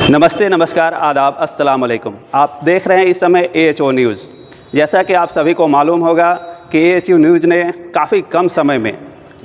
नमस्ते, नमस्कार, आदाब, अस्सलाम वालेकुम। आप देख रहे हैं इस समय AHO न्यूज़। जैसा कि आप सभी को मालूम होगा कि AHO न्यूज़ ने काफ़ी कम समय में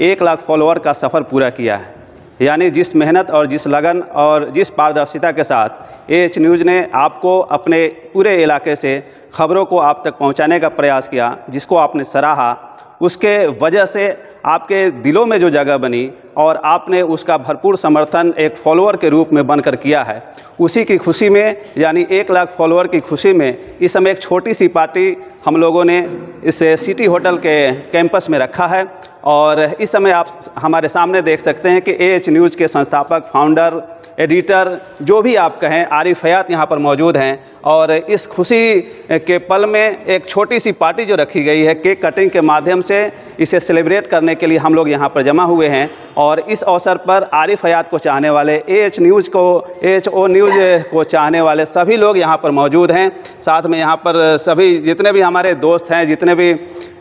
1 लाख फॉलोअर का सफ़र पूरा किया है। यानी जिस मेहनत और जिस लगन और जिस पारदर्शिता के साथ AHO न्यूज़ ने आपको अपने पूरे इलाके से खबरों को आप तक पहुंचाने का प्रयास किया, जिसको आपने सराहा, उसके वजह से आपके दिलों में जो जगह बनी और आपने उसका भरपूर समर्थन एक फॉलोअर के रूप में बनकर किया है, उसी की खुशी में, यानी 1 लाख फॉलोअर की खुशी में इस समय एक छोटी सी पार्टी हम लोगों ने इस सिटी होटल के कैंपस में रखा है। और इस समय आप हमारे सामने देख सकते हैं कि AH न्यूज़ के संस्थापक, फाउंडर, एडिटर, जो भी आप कहें, आरिफ हयात यहाँ पर मौजूद हैं। और इस खुशी के पल में एक छोटी सी पार्टी जो रखी गई है, केक कटिंग के माध्यम से इसे सेलिब्रेट करने के लिए हम लोग यहाँ पर जमा हुए हैं। और इस अवसर पर आरिफ हयात को चाहने वाले, AHO न्यूज़ को चाहने वाले सभी लोग यहाँ पर मौजूद हैं। साथ में यहाँ पर सभी जितने भी हमारे दोस्त हैं, जितने भी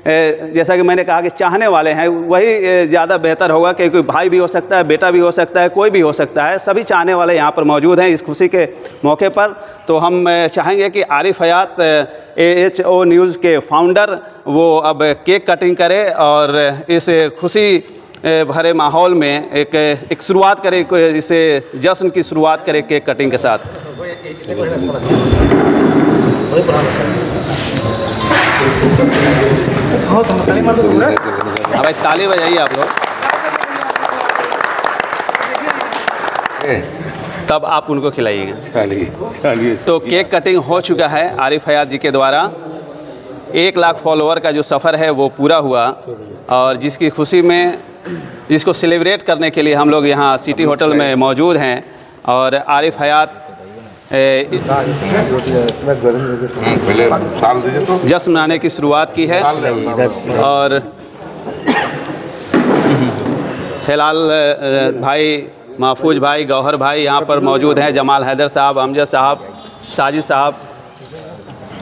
जैसा कि मैंने कहा कि चाहने वाले हैं, वही ज़्यादा बेहतर होगा, क्योंकि भाई भी हो सकता है, बेटा भी हो सकता है, कोई भी हो सकता है। सभी चाहने वाले यहाँ पर मौजूद हैं इस खुशी के मौके पर। तो हम चाहेंगे कि आरिफ हयात, AHO न्यूज़ के फाउंडर, वो अब केक कटिंग करें और इस खुशी भरे माहौल में एक शुरुआत करें, इसे जश्न की शुरुआत करें केक कटिंग के साथ। हाँ भाई, ताली बजाइए आप लोग, तब आप उनको खिलाइएगा। तो केक कटिंग हो चुका है आरिफ हयात जी के द्वारा। 1 लाख फॉलोअर का जो सफ़र है वो पूरा हुआ, और जिसकी खुशी में, जिसको सेलिब्रेट करने के लिए हम लोग यहाँ सिटी होटल में मौजूद हैं। और आरिफ हयात जश्न मनाने की शुरुआत की है। और हिलाल भाई, महफूज भाई, गौहर भाई यहाँ पर मौजूद हैं, जमाल हैदर साहब, अमजद साहब, साजिद साहब,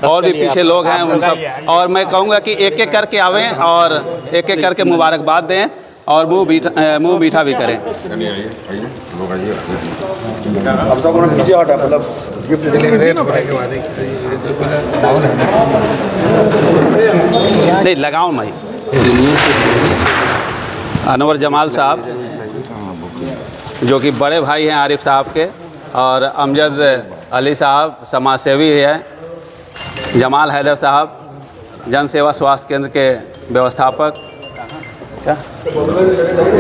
और भी पीछे लोग हैं उन सब। और मैं कहूँगा कि एक एक करके आवें और एक एक करके मुबारकबाद दें और मुँह मीठा भी करें। नहीं लगाओ भाई। अनवर जमाल साहब, जो कि बड़े भाई हैं आरिफ साहब के, और अमजद अली साहब, समाज सेवी हैं, जमाल हैदर साहब, जन सेवा स्वास्थ्य केंद्र के व्यवस्थापक,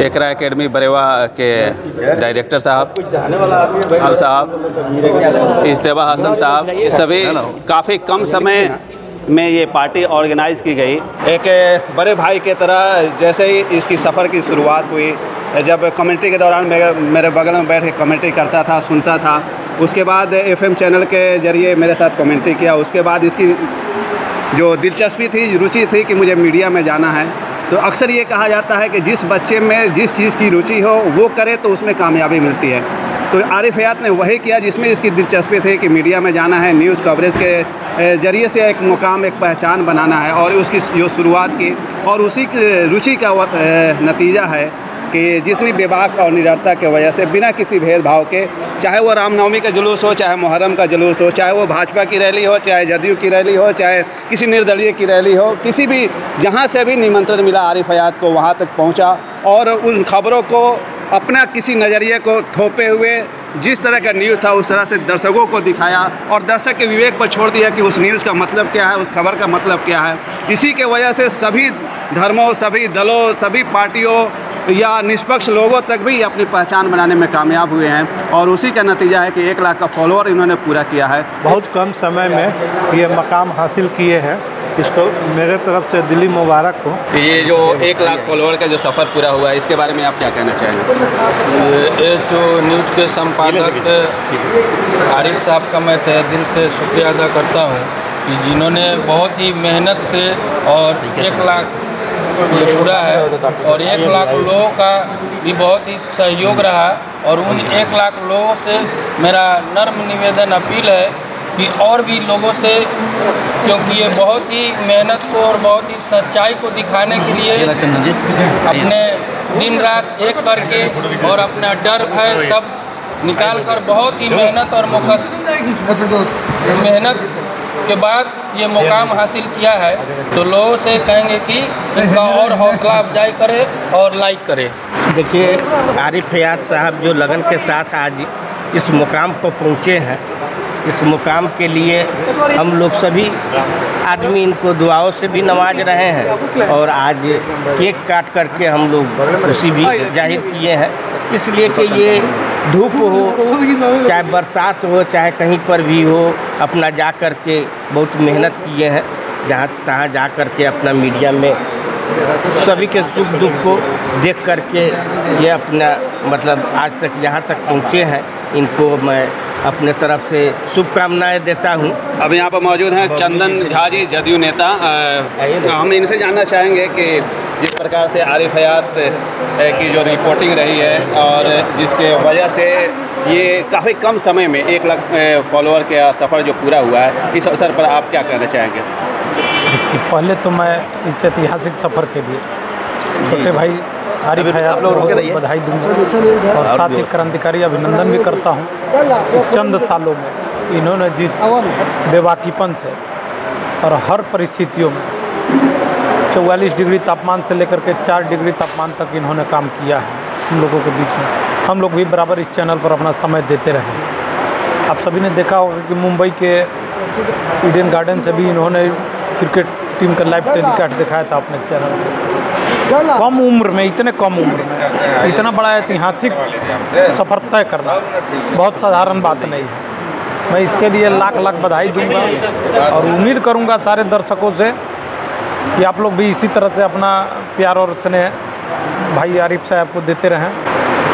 एकरा एकेडमी बरेवा के डायरेक्टर साहब, अल साहब, इस्तेबा हसन साहब, ये सभी काफ़ी कम समय में ये पार्टी ऑर्गेनाइज़ की गई। एक बड़े भाई के तरह जैसे ही इसकी सफ़र की शुरुआत हुई, जब कमेंट्री के दौरान मेरे बगल में बैठ के कमेंट्री करता था, सुनता था। उसके बाद FM चैनल के ज़रिए मेरे साथ कमेंट्री किया। उसके बाद इसकी जो दिलचस्पी थी, रुचि थी कि मुझे मीडिया में जाना है। तो अक्सर ये कहा जाता है कि जिस बच्चे में जिस चीज़ की रुचि हो वो करे तो उसमें कामयाबी मिलती है। तो आरिफ हयात ने वही किया जिसमें इसकी दिलचस्पी थी कि मीडिया में जाना है, न्यूज़ कवरेज के ज़रिए से एक मुकाम, एक पहचान बनाना है। और उसकी जो शुरुआत की, और उसी की रुचि का नतीजा है कि जितनी बेबाक और निडरता की वजह से, बिना किसी भेदभाव के, चाहे वो रामनवमी का जुलूस हो, चाहे मुहर्रम का जुलूस हो, चाहे वो भाजपा की रैली हो, चाहे जदयू की रैली हो, चाहे किसी निर्दलीय की रैली हो, किसी भी, जहाँ से भी निमंत्रण मिला आरिफ हयात को वहाँ तक पहुँचा। और उन खबरों को अपना किसी नज़रिए को थोपे हुए, जिस तरह का न्यूज़ था उस तरह से दर्शकों को दिखाया, और दर्शक के विवेक पर छोड़ दिया कि उस न्यूज़ का मतलब क्या है, उस खबर का मतलब क्या है। इसी के वजह से सभी धर्मों, सभी दलों, सभी पार्टियों या निष्पक्ष लोगों तक भी अपनी पहचान बनाने में कामयाब हुए हैं। और उसी का नतीजा है कि 1 लाख का फॉलोअर इन्होंने पूरा किया है। बहुत कम समय में ये मकाम हासिल किए हैं, इसको मेरे तरफ से दिली मुबारक हो। ये जो 1 लाख फॉलोअर का जो सफ़र पूरा हुआ है, इसके बारे में आप क्या कहना चाहेंगे? AHO न्यूज़ के संपादक आरिफ साहब का मैं तहे दिल से शुक्रिया अदा करता हूँ कि जिन्होंने बहुत ही मेहनत से, और 1 लाख ये पूरा है, और 1 लाख लोगों का भी बहुत ही सहयोग रहा। और उन 1 लाख लोगों से मेरा नर्म निवेदन, अपील है कि और भी लोगों से, क्योंकि ये बहुत ही मेहनत को और बहुत ही सच्चाई को दिखाने के लिए अपने दिन रात एक करके और अपना डर भय सब निकाल कर बहुत ही मेहनत और मेहनत के बाद ये मुकाम हासिल किया है, तो लोगों से कहेंगे कि इनका और हौसला अफजाई करे और लाइक करे। देखिए, आरिफ फयाज साहब जो लगन के साथ आज इस मुकाम पर पहुँचे हैं, इस मुकाम के लिए हम लोग सभी आदमी इनको दुआओं से भी नवाज रहे हैं और आज केक काट करके हम लोग खुशी भी जाहिर किए हैं। इसलिए कि ये धूप हो, चाहे बरसात हो, चाहे कहीं पर भी हो, अपना जा कर के बहुत मेहनत किए हैं, जहाँ तहाँ जा कर के अपना मीडिया में सभी के सुख दुख को देख कर के ये अपना मतलब आज तक यहाँ तक पहुँचे हैं। इनको मैं अपने तरफ से शुभकामनाएं देता हूं। अब यहाँ पर मौजूद हैं चंदन झा जी, जदयू नेता। हम इनसे जानना चाहेंगे कि जिस प्रकार से आरिफ फयाज की जो रिपोर्टिंग रही है और जिसके वजह से ये काफ़ी कम समय में 1 लाख फॉलोअर का सफ़र जो पूरा हुआ है, इस अवसर पर आप क्या कहना चाहेंगे? पहले तो मैं इस ऐतिहासिक सफ़र के लिए छोटे भाई आरिफ फयाज को बधाई दूंगा और साथ ही क्रांतिकारी अभिनंदन भी करता हूं। चंद सालों में इन्होंने जिस बेबाकीपन से और हर परिस्थितियों में 44 डिग्री तापमान से लेकर के 4 डिग्री तापमान तक इन्होंने काम किया है हम लोगों के बीच में। हम लोग भी बराबर इस चैनल पर अपना समय देते रहे। आप सभी ने देखा होगा कि मुंबई के ईडन गार्डन से भी इन्होंने क्रिकेट टीम का लाइव टेलीकास्ट दिखाया था अपने चैनल से। कम उम्र में, इतने कम उम्र में इतना बड़ा ऐतिहासिक सफ़र तय करना बहुत साधारण बात नहीं है। मैं इसके लिए लाख लाख बधाई दूंगा और उम्मीद करूंगा सारे दर्शकों से कि आप लोग भी इसी तरह से अपना प्यार और स्नेह भाई आरिफ साहब को देते रहें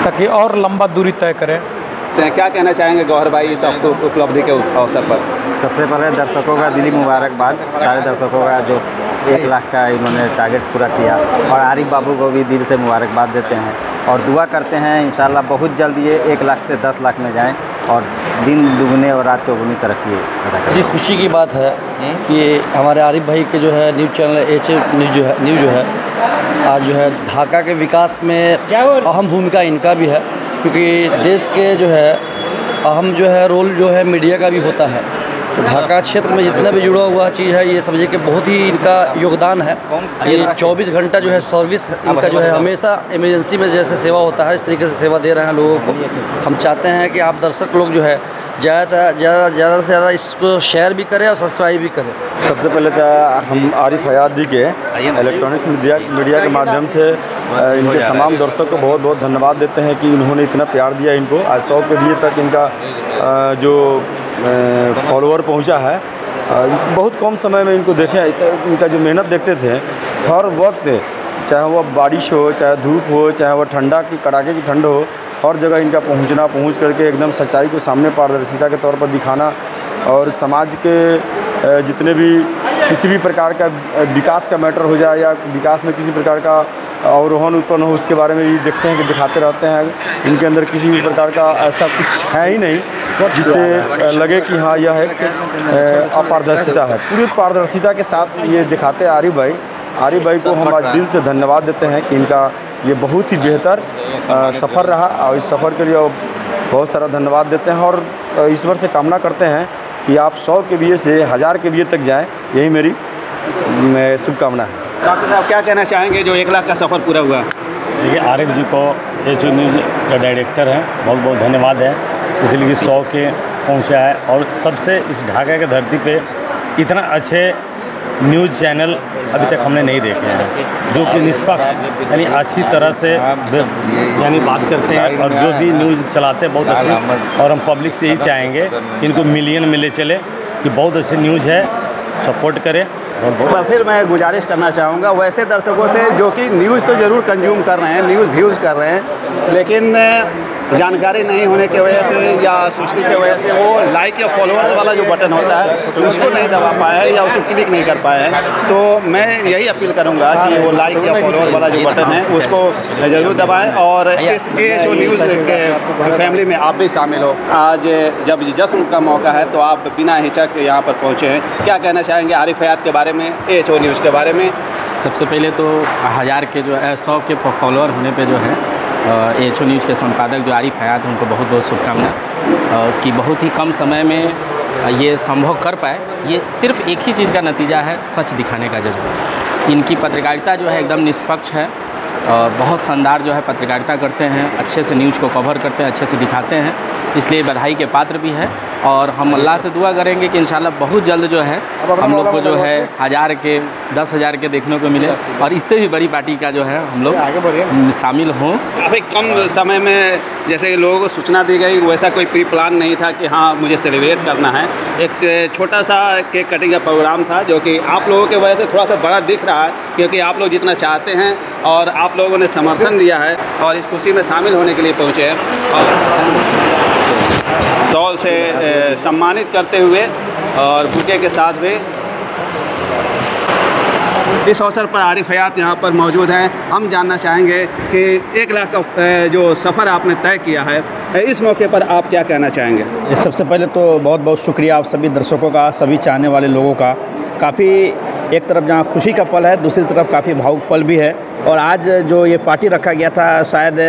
ताकि और लंबा दूरी तय करें। तो क्या कहना चाहेंगे गौहर भाई इस उपलब्धि के अवसर पर? सबसे पहले दर्शकों का दिली मुबारकबाद, सारे दर्शकों का जो 1 लाख का इन्होंने टारगेट पूरा किया, और आरिफ बाबू को भी दिल से मुबारकबाद देते हैं और दुआ करते हैं इंशाल्लाह बहुत जल्द ये 1 लाख से 10 लाख में जाएं और दिन दुगने और रात चौगुनी तरक्की अदा करें। ये खुशी की बात है कि हमारे आरिफ भाई के जो है न्यूज़ चैनल एच न्यूज़ जो है आज जो है ढाका के विकास में अहम भूमिका इनका भी है, क्योंकि देश के जो है अहम जो है रोल जो है मीडिया का भी होता है। तो ढाका क्षेत्र में जितना भी जुड़ा हुआ चीज़ है, ये समझिए कि बहुत ही इनका योगदान है। ये 24 घंटा जो है सर्विस इनका जो है हमेशा इमरजेंसी में जैसे सेवा होता है, इस तरीके से सेवा दे रहे हैं लोगों को। हम चाहते हैं कि आप दर्शक लोग जो है ज़्यादा से ज़्यादा इसको शेयर भी करें और सब्सक्राइब भी करें। सबसे पहले तो हम आरिफ फयाज जी के इलेक्ट्रॉनिक्स मीडिया के माध्यम से इनके तमाम दर्शकों को बहुत बहुत धन्यवाद देते हैं कि इन्होंने इतना प्यार दिया इनको। आज 100 के लिए तक इनका जो फॉलोअर पहुंचा है, बहुत कम समय में इनको देखें, इनका जो मेहनत देखते थे हर वक्त, चाहे वह बारिश हो, चाहे धूप हो, चाहे वह ठंडा की कड़ाके की ठंड हो, हर जगह इनका पहुंच करके एकदम सच्चाई को सामने पारदर्शिता के तौर पर दिखाना और समाज के जितने भी किसी भी प्रकार का विकास का मैटर हो जाए या विकास में किसी प्रकार का अवरोहण उत्पन्न हो, उसके बारे में भी देखते हैं कि दिखाते रहते हैं। इनके अंदर किसी भी प्रकार का ऐसा कुछ है ही नहीं जिससे लगे कि हाँ यह एक अपारदर्शिता है। पूरी पारदर्शिता के साथ ये दिखाते हैं आरिफ भाई को हम आज दिल से धन्यवाद देते हैं कि इनका ये बहुत ही बेहतर सफ़र रहा और इस सफ़र के लिए बहुत सारा धन्यवाद देते हैं और ईश्वर से कामना करते हैं कि आप 100 के बीए से 1000 के बीए तक जाएं, यही मेरी शुभकामना है। डॉक्टर साहब क्या कहना चाहेंगे जो 1 लाख का सफ़र पूरा हुआ? देखिए, आरिफ जी को एच न्यूज़ का डायरेक्टर हैं, बहुत बहुत धन्यवाद है, इसलिए कि 100 के पहुंचा है। और सबसे इस ढाका की धरती पे इतना अच्छे न्यूज़ चैनल अभी तक हमने नहीं देखे हैं, जो कि निष्पक्ष यानी अच्छी तरह से यानी बात करते हैं और जो भी न्यूज़ चलाते हैं बहुत अच्छे। और हम पब्लिक से यही चाहेंगे कि इनको मिलियन मिले चले कि बहुत अच्छी न्यूज़ है, सपोर्ट करें। फिर मैं गुजारिश करना चाहूँगा वैसे दर्शकों से जो कि न्यूज़ तो ज़रूर कंज्यूम कर रहे हैं, न्यूज़ व्यूज़ कर रहे हैं, लेकिन जानकारी नहीं होने की वजह से या सुस्ती की वजह से वो लाइक या फॉलोअर्स वाला जो बटन होता है उसको नहीं दबा पाए हैं या उसको क्लिक नहीं कर पाए हैं। तो मैं यही अपील करूंगा कि वो लाइक या फॉलोअर वाला जो बटन है उसको ज़रूर दबाएं और इस एएचओ न्यूज़ के फैमिली में आप भी शामिल हो। आज जब जश्न का मौका है तो आप बिना हिचक यहाँ पर पहुँचे हैं, क्या कहना चाहेंगे आरिफ फयाज के बारे में, एएचओ न्यूज़ के बारे में? सबसे पहले तो 1000 के जो है 100 के फॉलोअर होने पे जो है AHO न्यूज़ के संपादक जो आरिफ हयात हैं, उनको बहुत बहुत शुभकामनाएं कि बहुत ही कम समय में ये संभव कर पाए। ये सिर्फ एक ही चीज़ का नतीजा है, सच दिखाने का जज्बा। इनकी पत्रकारिता जो है एकदम निष्पक्ष है और बहुत शानदार जो है पत्रकारिता करते हैं, अच्छे से न्यूज़ को कवर करते हैं, अच्छे से दिखाते हैं, इसलिए बधाई के पात्र भी है। और हम अल्लाह से दुआ करेंगे कि इंशाल्लाह बहुत जल्द जो है हम लोग को जो है 1000 के 10,000 के देखने को मिले और इससे भी बड़ी पार्टी का जो है हम लोग शामिल हों। काफ़ी कम समय में जैसे लोगों को सूचना दी गई, वैसा कोई प्री प्लान नहीं था कि हाँ मुझे सेलिब्रेट करना है। एक छोटा सा केक कटिंग का प्रोग्राम था जो कि आप लोगों की वजह से थोड़ा सा बड़ा दिख रहा है, क्योंकि आप लोग जितना चाहते हैं और आप लोगों ने समर्थन दिया है और इस खुशी में शामिल होने के लिए पहुँचे हैं। और शॉल से सम्मानित करते हुए और बुके के साथ भी इस अवसर पर आरिफ हयात यहाँ पर मौजूद हैं। हम जानना चाहेंगे कि 1 लाख का जो सफ़र आपने तय किया है, इस मौके पर आप क्या कहना चाहेंगे? सबसे पहले तो बहुत बहुत शुक्रिया आप सभी दर्शकों का, सभी चाहने वाले लोगों का। काफ़ी एक तरफ जहाँ खुशी का पल है, दूसरी तरफ काफ़ी भावुक पल भी है। और आज जो ये पार्टी रखा गया था, शायद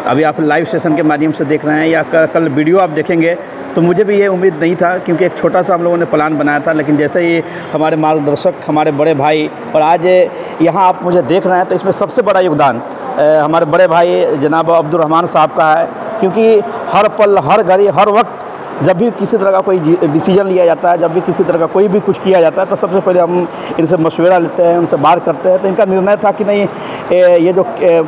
अभी आप लाइव सेशन के माध्यम से देख रहे हैं या कल वीडियो आप देखेंगे, तो मुझे भी ये उम्मीद नहीं था, क्योंकि एक छोटा सा हम लोगों ने प्लान बनाया था। लेकिन जैसे ही हमारे मार्गदर्शक, हमारे बड़े भाई, और आज यहाँ आप मुझे देख रहे हैं, तो इसमें सबसे बड़ा योगदान हमारे बड़े भाई जनाब अब्दुल रहमान साहब का है। क्योंकि हर पल, हर घड़ी, हर वक्त जब भी किसी तरह का कोई डिसीजन लिया जाता है, जब भी किसी तरह का कोई भी कुछ किया जाता है, तो सबसे पहले हम इनसे मशवरा लेते हैं, उनसे बात करते हैं। तो इनका निर्णय था कि नहीं, ये जो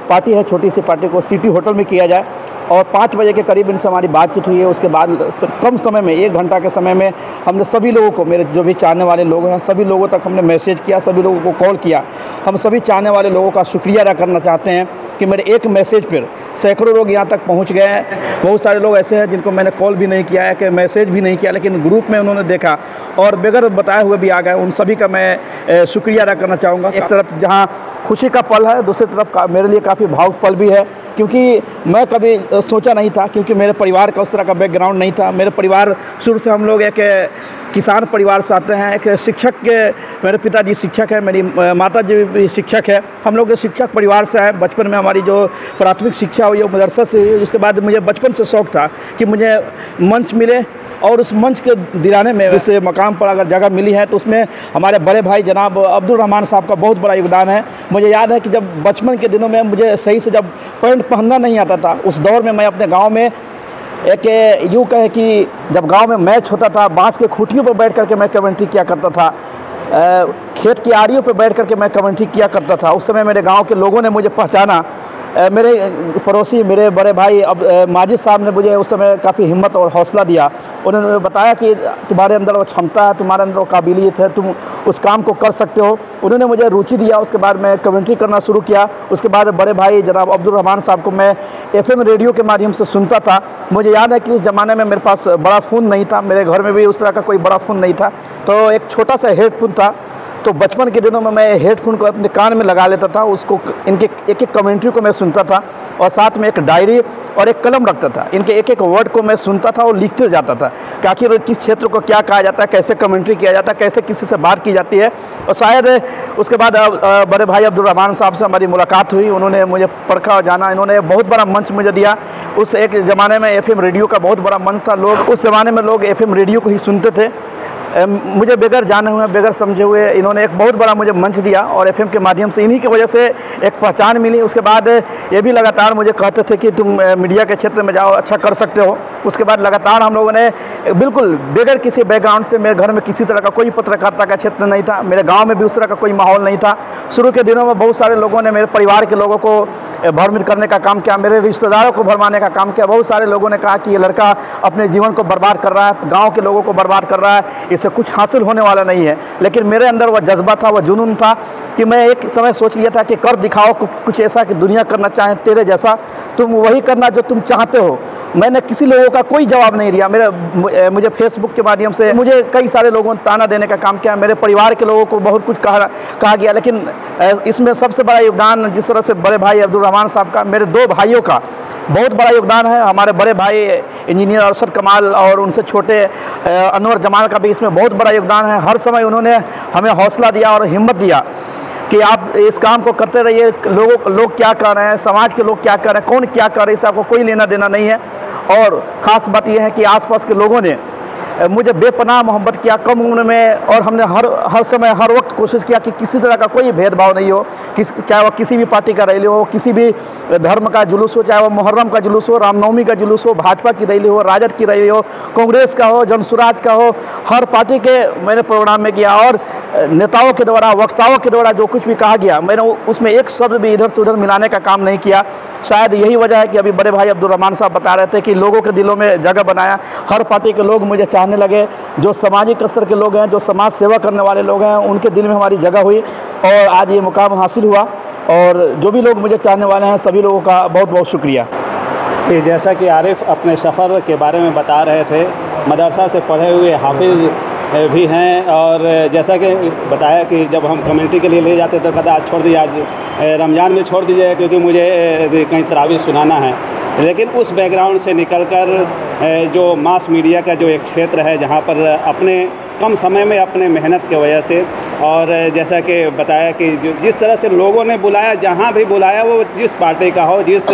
पार्टी है, छोटी सी पार्टी को सिटी होटल में किया जाए। और 5 बजे के करीब इनसे हमारी बातचीत हुई है। उसके बाद कम समय में, 1 घंटा के समय में, हमने सभी लोगों को, मेरे जो भी चाहने वाले लोग हैं, सभी लोगों तक हमने मैसेज किया, सभी लोगों को कॉल किया। हम सभी चाहने वाले लोगों का शुक्रिया अदा करना चाहते हैं कि मेरे एक मैसेज पर सैकड़ों लोग यहाँ तक पहुँच गए हैं। बहुत सारे लोग ऐसे हैं जिनको मैंने कॉल भी नहीं किया है, कि मैसेज भी नहीं किया, लेकिन ग्रुप में उन्होंने देखा और बगैर बताए हुए भी आ गए। उन सभी का मैं शुक्रिया अदा करना चाहूँगा। एक तरफ जहाँ खुशी का पल है, दूसरी तरफ मेरे लिए काफ़ी भावुक पल भी है, क्योंकि मैं कभी सोचा नहीं था, क्योंकि मेरे परिवार का उस तरह का बैकग्राउंड नहीं था। मेरे परिवार शुरू से, हम लोग एक किसान परिवार से आते हैं। एक शिक्षक के, मेरे पिताजी शिक्षक है, मेरी माता जी भी शिक्षक है। हम लोग शिक्षक परिवार से हैं। बचपन में हमारी जो प्राथमिक शिक्षा हुई वो मदरसा से हुई। उसके बाद मुझे बचपन से शौक़ था कि मुझे मंच मिले, और उस मंच के दिलाने में, जिस मकाम पर अगर जगह मिली है, तो उसमें हमारे बड़े भाई जनाब अब्दुल रहमान साहब का बहुत बड़ा योगदान है। मुझे याद है कि जब बचपन के दिनों में मुझे सही से जब पैंट पहनना नहीं आता था, उस दौर में मैं अपने गांव में एक यूँ कहे कि जब गांव में मैच होता था, बांस के खूंटियों पर बैठ करके मैं कमेंट्री किया करता था। खेत की आड़ियों पर बैठ करके मैं कमेंट्री किया करता था। उस समय मेरे गाँव के लोगों ने मुझे पहचाना। मेरे पड़ोसी, मेरे बड़े भाई अब माजिद साहब ने मुझे उस समय काफ़ी हिम्मत और हौसला दिया। उन्होंने बताया कि तुम्हारे अंदर वो क्षमता है, तुम्हारे अंदर वो काबिलियत है, तुम उस काम को कर सकते हो। उन्होंने मुझे रुचि दिया। उसके बाद मैं कमेंट्री करना शुरू किया। उसके बाद बड़े भाई जनाब अब्दुल रहमान साहब को मैं FM रेडियो के माध्यम से सुनता था। मुझे याद है कि उस ज़माने में मेरे पास बड़ा फ़ोन नहीं था, मेरे घर में भी उस तरह का कोई बड़ा फ़ोन नहीं था, तो एक छोटा सा हेडफोन था। तो बचपन के दिनों में मैं हेडफोन को अपने कान में लगा लेता था, उसको, इनके एक एक कमेंट्री को मैं सुनता था, और साथ में एक डायरी और एक कलम रखता था। इनके एक एक वर्ड को मैं सुनता था और लिखते जाता था कि आखिर किस क्षेत्र को क्या कहा जाता है, कैसे कमेंट्री किया जाता है, कैसे किसी से बात की जाती है। और शायद उसके बाद बड़े भाई अब्दुल रहमान साहब से हमारी मुलाकात हुई। उन्होंने मुझे परखा और जाना। इन्होंने बहुत बड़ा मंच मुझे दिया। उस एक ज़माने में FM रेडियो का बहुत बड़ा मंच था। लोग उस ज़माने में लोग FM रेडियो को ही सुनते थे। मुझे बगैर जाने हुए, बगैर समझे हुए इन्होंने एक बहुत बड़ा मुझे मंच दिया, और FM के माध्यम से इन्हीं की वजह से एक पहचान मिली। उसके बाद ये भी लगातार मुझे कहते थे कि तुम मीडिया के क्षेत्र में जाओ, अच्छा कर सकते हो। उसके बाद लगातार हम लोगों ने, बिल्कुल बगैर किसी बैकग्राउंड से, मेरे घर में किसी तरह का कोई पत्रकारिता का क्षेत्र नहीं था, मेरे गाँव में भी उस तरह का कोई माहौल नहीं था। शुरू के दिनों में बहुत सारे लोगों ने मेरे परिवार के लोगों को भ्रमित करने का काम किया, मेरे रिश्तेदारों को भरमाने का काम किया। बहुत सारे लोगों ने कहा कि ये लड़का अपने जीवन को बर्बाद कर रहा है, गाँव के लोगों को बर्बाद कर रहा है, इससे कुछ हासिल होने वाला नहीं है। लेकिन मेरे अंदर वह जज्बा था, वह जुनून था कि मैं एक समय सोच लिया था कि कर दिखाओ कुछ ऐसा कि दुनिया करना चाहे तेरे जैसा, तुम वही करना जो तुम चाहते हो। मैंने किसी लोगों का कोई जवाब नहीं दिया। मुझे फेसबुक के माध्यम से मुझे कई सारे लोगों ने ताना देने का काम किया, मेरे परिवार के लोगों को बहुत कुछ कहा गया, लेकिन इसमें सबसे बड़ा योगदान जिस तरह से बड़े भाई अब्दुल रहमान साहब का, मेरे 2 भाइयों का बहुत बड़ा योगदान है। हमारे बड़े भाई इंजीनियर अरशद कमाल और उनसे छोटे अनवर जमाल का भी इसमें बहुत बड़ा योगदान है। हर समय उन्होंने हमें हौसला दिया और हिम्मत दिया। कि आप इस काम को करते रहिए। लोग क्या कर रहे हैं, समाज के लोग क्या कर रहे हैं, कौन क्या कर रहे हैं, इससे आपको कोई लेना देना नहीं है। और ख़ास बात यह है कि आसपास के लोगों ने मुझे बेपनाह मोहब्बत किया कम उम्र में, और हमने हर समय हर वक्त कोशिश किया कि किसी तरह का कोई भेदभाव नहीं हो, चाहे वो किसी भी पार्टी का रैली हो, किसी भी धर्म का जुलूस हो, चाहे वो मुहर्रम का जुलूस हो, रामनवमी का जुलूस हो, भाजपा की रैली हो, राजद की रैली हो, कांग्रेस का हो, जनसुराज का हो, हर पार्टी के मैंने प्रोग्राम में किया। और नेताओं के द्वारा, वक्ताओं के द्वारा जो कुछ भी कहा गया, मैंने उसमें एक शब्द भी इधर से उधर मिलाने का काम नहीं किया। शायद यही वजह है कि अभी बड़े भाई अब्दुल रहमान साहब बता रहे थे कि लोगों के दिलों में जगह बनाया, हर पार्टी के लोग मुझे चाहने लगे, जो सामाजिक स्तर के लोग हैं, जो समाज सेवा करने वाले लोग हैं, उनके दिल में हमारी जगह हुई और आज ये मुकाम हासिल हुआ। और जो भी लोग मुझे चाहने वाले हैं, सभी लोगों का बहुत बहुत शुक्रिया। जैसा कि आरिफ अपने सफ़र के बारे में बता रहे थे, मदरसा से पढ़े हुए हाफिज़ भी हैं, और जैसा कि बताया कि जब हम कम्युनिटी के लिए ले जाते तो कहता आज छोड़ दीजिए, आज रमज़ान में छोड़ दीजिए क्योंकि मुझे कहीं तरावी सुनाना है। लेकिन उस बैकग्राउंड से निकलकर जो मास मीडिया का जो एक क्षेत्र है, जहाँ पर अपने कम समय में अपने मेहनत की वजह से, और जैसा कि बताया कि जिस तरह से लोगों ने बुलाया, जहाँ भी बुलाया, वो जिस पार्टी का हो, जिस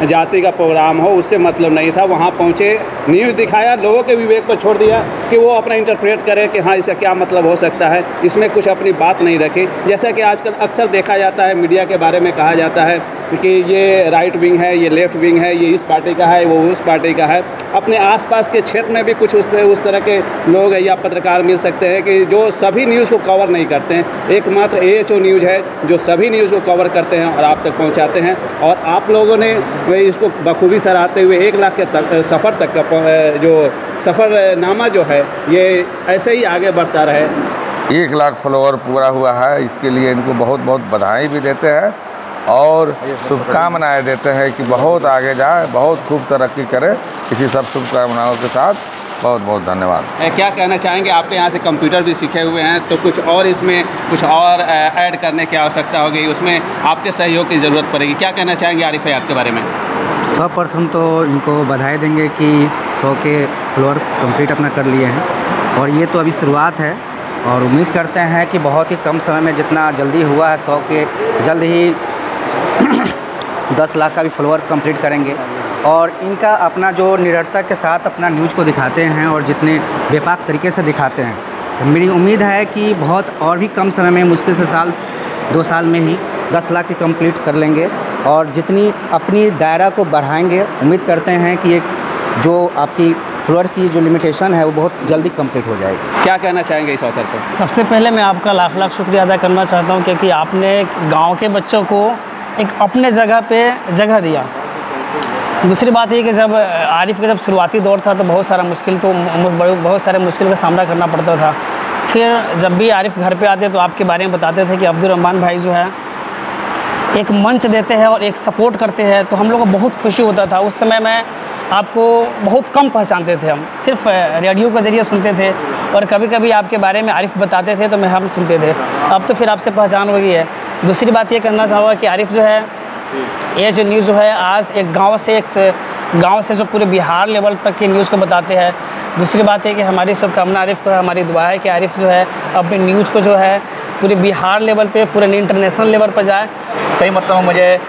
जाति का प्रोग्राम हो, उससे मतलब नहीं था। वहाँ पहुँचे, न्यूज़ दिखाया, लोगों के विवेक पर छोड़ दिया कि वो अपना इंटरप्रेट करे कि हाँ इसका क्या मतलब हो सकता है, इसमें कुछ अपनी बात नहीं रखी। जैसा कि आजकल अक्सर देखा जाता है, मीडिया के बारे में कहा जाता है कि ये राइट विंग है, ये लेफ़्ट विंग है, ये इस पार्टी का है, वो उस पार्टी का है। अपने आसपास के क्षेत्र में भी कुछ उस तरह के लोग या पत्रकार मिल सकते हैं कि जो सभी न्यूज़ को कवर नहीं करते हैं। एकमात्र AHO न्यूज़ है जो सभी न्यूज़ को कवर करते हैं और आप तक पहुंचाते हैं। और आप लोगों ने इसको बखूबी सराहते हुए 1 लाख के सफ़र तक का जो सफ़रनामा जो है, ये ऐसे ही आगे बढ़ता रहे। 1 लाख फॉलोअर पूरा हुआ है, इसके लिए इनको बहुत बहुत बधाई भी देते हैं और शुभकामनाएं देते हैं कि बहुत आगे जाए, बहुत खूब तरक्की करे। इसी सब शुभकामनाओं के साथ बहुत बहुत धन्यवाद। क्या कहना चाहेंगे? आपके यहाँ से कंप्यूटर भी सीखे हुए हैं, तो कुछ और इसमें कुछ और ऐड करने की आवश्यकता होगी, उसमें आपके सहयोग की ज़रूरत पड़ेगी। क्या कहना चाहेंगे आरिफ है आपके बारे में? सर्वप्रथम तो इनको बधाई देंगे कि 100 के फ्लोर कंप्लीट अपना कर लिए हैं, और ये तो अभी शुरुआत है और उम्मीद करते हैं कि बहुत ही कम समय में जितना जल्दी हुआ है 100 के, जल्द ही 10 लाख का भी फॉलोअर कंप्लीट करेंगे। और इनका अपना जो निडरता के साथ अपना न्यूज़ को दिखाते हैं और जितने बेपाक तरीके से दिखाते हैं, तो मेरी उम्मीद है कि बहुत और भी कम समय में, मुश्किल से 1-2 साल में ही 10 लाख की कंप्लीट कर लेंगे और जितनी अपनी दायरा को बढ़ाएंगे, उम्मीद करते हैं कि एक जो आपकी फ्लोअर की जो लिमिटेशन है वो बहुत जल्दी कंप्लीट हो जाएगी। क्या कहना चाहेंगे इस अवसर पर? सबसे पहले मैं आपका लाख लाख शुक्रिया अदा करना चाहता हूँ, क्योंकि आपने गांव के बच्चों को एक अपने जगह पे जगह दिया। दूसरी बात ये कि जब आरिफ का जब शुरुआती दौर था तो बहुत सारे मुश्किल का सामना करना पड़ता था। फिर जब भी आरिफ घर पे आते तो आपके बारे में बताते थे कि अब्दुल रहमान भाई जो है एक मंच देते हैं और एक सपोर्ट करते हैं, तो हम लोग को बहुत खुशी होता था। उस समय में आपको बहुत कम पहचानते थे, हम सिर्फ रेडियो के ज़रिए सुनते थे और कभी कभी आपके बारे में आरिफ बताते थे तो हम सुनते थे। अब तो फिर आपसे पहचान हो गई है। दूसरी बात ये करना चाहूँगा कि आरिफ जो है, ये जो न्यूज़ जो है आज एक गांव से जो पूरे बिहार लेवल तक की न्यूज़ को बताते हैं। दूसरी बात है कि हमारी शुभकामना आरिफ को, हमारी दुआ है कि आरिफ जो है अपनी न्यूज़ को जो है पूरे बिहार लेवल पे, पूरे इंटरनेशनल लेवल पर जाए। कई मतलब मुझे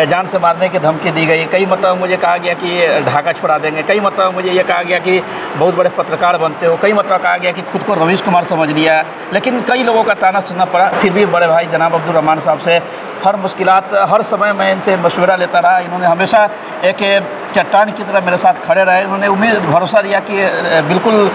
जान से मारने की धमकी दी गई, कई मतलब मुझे कहा गया कि ढाका छुड़ा देंगे, कई मतलब मुझे ये कहा गया कि बहुत बड़े पत्रकार बनते हो, कई मतलब कहा गया कि खुद को रवीश कुमार समझ लिया। लेकिन कई लोगों का ताना सुनना पड़ा, फिर भी बड़े भाई जनाब अब्दुल रहमान साहब से हर मुश्किलात, हर समय मैं इनसे मशवरा लेता रहा। इन्होंने हमेशा एक चट्टान की तरह मेरे साथ खड़े रहे। उन्होंने उम्मीद, भरोसा दिया कि बिल्कुल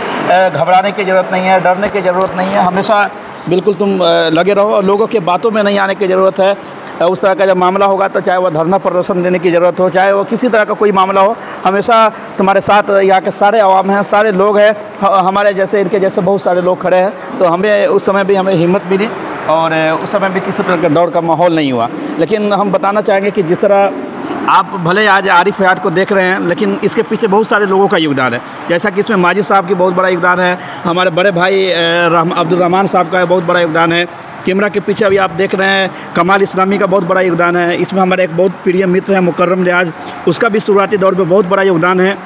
घबराने की ज़रूरत नहीं है, डरने की ज़रूरत नहीं है, हमेशा बिल्कुल तुम लगे रहो और लोगों के बातों में नहीं आने की ज़रूरत है। उस तरह का जब मामला होगा तो चाहे वो धरना प्रदर्शन देने की ज़रूरत हो, चाहे वो किसी तरह का कोई मामला हो, हमेशा तुम्हारे साथ यहाँ के सारे आवाम हैं, सारे लोग हैं, हमारे जैसे, इनके जैसे बहुत सारे लोग खड़े हैं। तो हमें उस समय भी हमें हिम्मत मिली और उस समय भी किसी तरह का डर का माहौल नहीं हुआ। लेकिन हम बताना चाहेंगे कि जिस तरह आप भले आज आरिफ हयात को देख रहे हैं, लेकिन इसके पीछे बहुत सारे लोगों का योगदान है। जैसा कि इसमें माजिद साहब की बहुत बड़ा योगदान है, हमारे बड़े भाई अब्दुल रहमान साहब का बहुत बड़ा योगदान है। कैमरा के पीछे अभी आप देख रहे हैं कमाल इस्लामी का बहुत बड़ा योगदान है। इसमें हमारे एक बहुत प्रिय मित्र हैं मुकर्रम लिहाज, उसका भी शुरुआती दौर पर बहुत बड़ा योगदान है।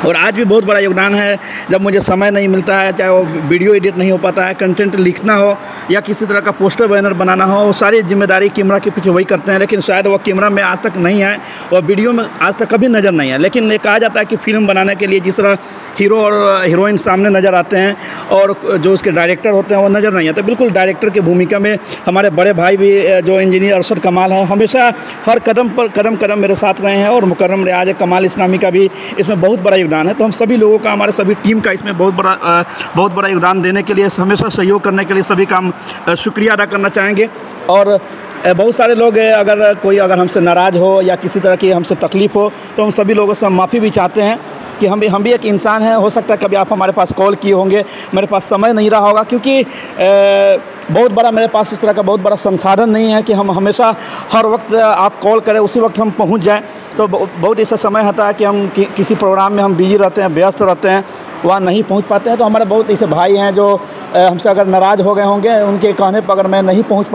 और आज भी बहुत बड़ा योगदान है। जब मुझे समय नहीं मिलता है, चाहे वो वीडियो एडिट नहीं हो पाता है, कंटेंट लिखना हो या किसी तरह का पोस्टर बैनर बनाना हो, वो सारी जिम्मेदारी कैमरा के पीछे वही करते हैं। लेकिन शायद वो कैमरा में आज तक नहीं आए और वीडियो में आज तक कभी नज़र नहीं आए। लेकिन ये कहा जाता है कि फिल्म बनाने के लिए जिस तरह हीरो और हीरोइन सामने नज़र आते हैं और जो उसके डायरेक्टर होते हैं वो नज़र नहीं आते, बिल्कुल डायरेक्टर की भूमिका में हमारे बड़े भाई भी जो इंजीनियर अरशद कमाल है, हमेशा हर कदम पर कदम मेरे साथ रहे हैं। और मुकर्रम रियाज कमाल इस्लामी का भी इसमें बहुत बड़ा योगदान है। तो हम सभी लोगों का, हमारे सभी टीम का इसमें बहुत बड़ा योगदान देने के लिए, हमेशा सहयोग करने के लिए सभी का हम शुक्रिया अदा करना चाहेंगे। और बहुत सारे लोग अगर हमसे नाराज़ हो या किसी तरह की हमसे तकलीफ़ हो तो हम सभी लोगों से माफ़ी भी चाहते हैं कि हम भी एक इंसान हैं। हो सकता है कभी आप हमारे पास कॉल किए होंगे, मेरे पास समय नहीं रहा होगा, क्योंकि बहुत बड़ा मेरे पास इस तरह का बहुत बड़ा संसाधन नहीं है कि हम हमेशा हर वक्त आप कॉल करें उसी वक्त हम पहुंच जाएं। तो बहुत ऐसा समय होता है कि हम किसी प्रोग्राम में हम बिजी रहते हैं, व्यस्त रहते हैं, वहाँ नहीं पहुंच पाते हैं। तो हमारे बहुत ऐसे भाई हैं जो हमसे अगर नाराज़ हो गए होंगे, उनके कहने पर अगर मैं नहीं पहुँच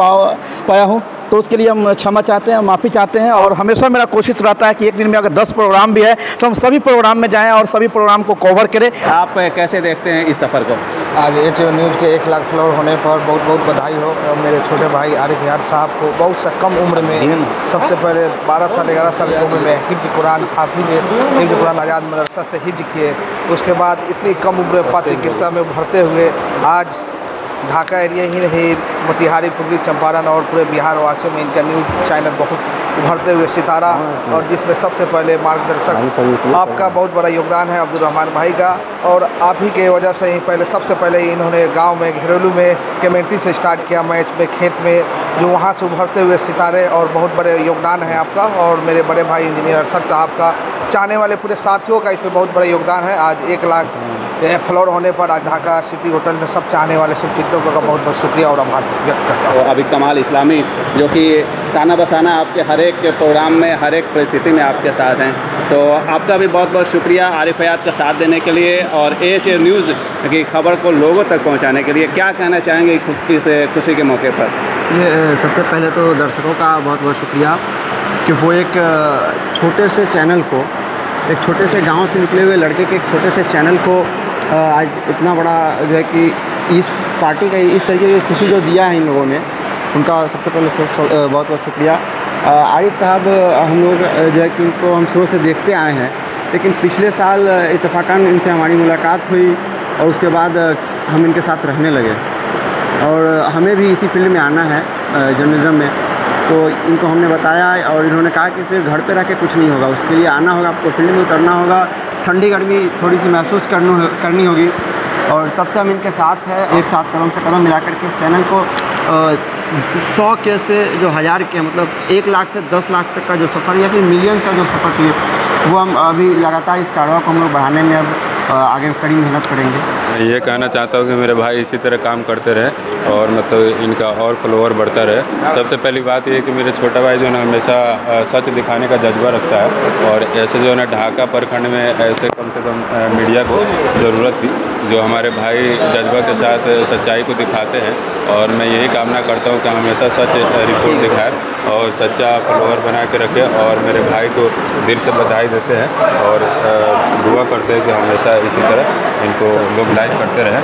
पाया हूँ तो उसके लिए हम क्षमा चाहते हैं, माफ़ी चाहते हैं। और हमेशा मेरा कोशिश रहता है कि एक दिन में अगर 10 प्रोग्राम भी है तो हम सभी प्रोग्राम में जाएं और सभी प्रोग्राम को कवर करें। आप कैसे देखते हैं इस सफ़र को? आज एचओ न्यूज़ के 1 लाख फॉलोअर होने पर बहुत बहुत बधाई हो। और मेरे छोटे भाई आरिफ यार साहब को बहुत सा कम उम्र में, सबसे पहले 12 साल 11 साल की उम्र में हिफ्ज़ कुरान हिफ्ज़ कुरान आज़ाद मदरसा से हिफ्ज़ किए। उसके बाद इतनी कम उम्र में पत्रकारिता में उभरते हुए आज ढाका एरिया ही नहीं, मोतिहारी, पूर्वी चंपारण और पूरे बिहार वासियों में इनका न्यूज़ चैनल बहुत उभरते हुए सितारा, और जिसमें सबसे पहले मार्गदर्शक आपका बहुत बड़ा योगदान है, अब्दुल रहमान भाई का। और आप ही के वजह से ही सबसे पहले इन्होंने गांव में घरेलू में कमेंट्री से स्टार्ट किया, मैच में, खेत में, जो वहां से उभरते हुए सितारे, और बहुत बड़े योगदान है आपका। और मेरे बड़े भाई इंजीनियर अरशद साहब का, चाहने वाले पूरे साथियों का इसमें बहुत बड़ा योगदान है। आज 1 लाख फ्लोर होने पर आज ढाका सिटी होटल में सब चाहने वाले शुभचिंतकों का बहुत बहुत शुक्रिया और आभार व्यक्त करता हूँ। अभी कमाल इस्लामी जो कि साना बसाना आपके हर एक प्रोग्राम में, हर एक परिस्थिति में आपके साथ हैं, तो आपका भी बहुत बहुत शुक्रिया आरिफ हयात का साथ देने के लिए और एएचए न्यूज़ की खबर को लोगों तक पहुँचाने के लिए। क्या कहना चाहेंगे खुशी के मौके पर? ये सबसे पहले तो दर्शकों का बहुत बहुत शुक्रिया कि वो एक छोटे से चैनल को, एक छोटे से गांव से निकले हुए लड़के के एक छोटे से चैनल को आज इतना बड़ा जो है कि इस पार्टी का इस तरीके की खुशी जो दिया है इन लोगों ने, उनका सबसे पहले बहुत बहुत शुक्रिया। आरिफ साहब, हम लोग जो है कि उनको हम शुरू से देखते आए हैं, लेकिन पिछले साल इत्तेफाकन इनसे हमारी मुलाकात हुई और उसके बाद हम इनके साथ रहने लगे और हमें भी इसी फील्ड में आना है जर्नलिज्म में। तो इनको हमने बताया और इन्होंने कहा कि सिर्फ घर पे रह के कुछ नहीं होगा, उसके लिए आना होगा, आपको फील्ड में उतरना होगा, ठंडी गर्मी थोड़ी सी महसूस करनी होगी। और तब से हम इनके साथ हैं, एक साथ कदम से कदम मिला करके इस चैनल को 100 के से जो 1000 के, मतलब 1 लाख से 10 लाख तक का जो सफ़र या फिर मिलियंस का जो सफ़र किए, वो हम अभी लगातार इस कारवा को हम लोग बढ़ाने में अब आगे कड़ी मेहनत करेंगे। मैं ये कहना चाहता हूँ कि मेरे भाई इसी तरह काम करते रहे और मतलब इनका और फॉलोअर बढ़ता रहे। सबसे पहली बात ये कि मेरे छोटा भाई जो है हमेशा सच दिखाने का जज्बा रखता है और ऐसे जो है ना ढाका प्रखंड में ऐसे कम से कम मीडिया को ज़रूरत थी जो हमारे भाई जज्बा के साथ सच्चाई को दिखाते हैं। और मैं यही कामना करता हूँ कि हमेशा सच रिपोर्ट दिखाएं और सच्चा फॉलोअर बना के रखें। और मेरे भाई को दिल से बधाई देते हैं और दुआ करते हैं कि हमेशा इसी तरह इनको लोग लाइक करते रहें।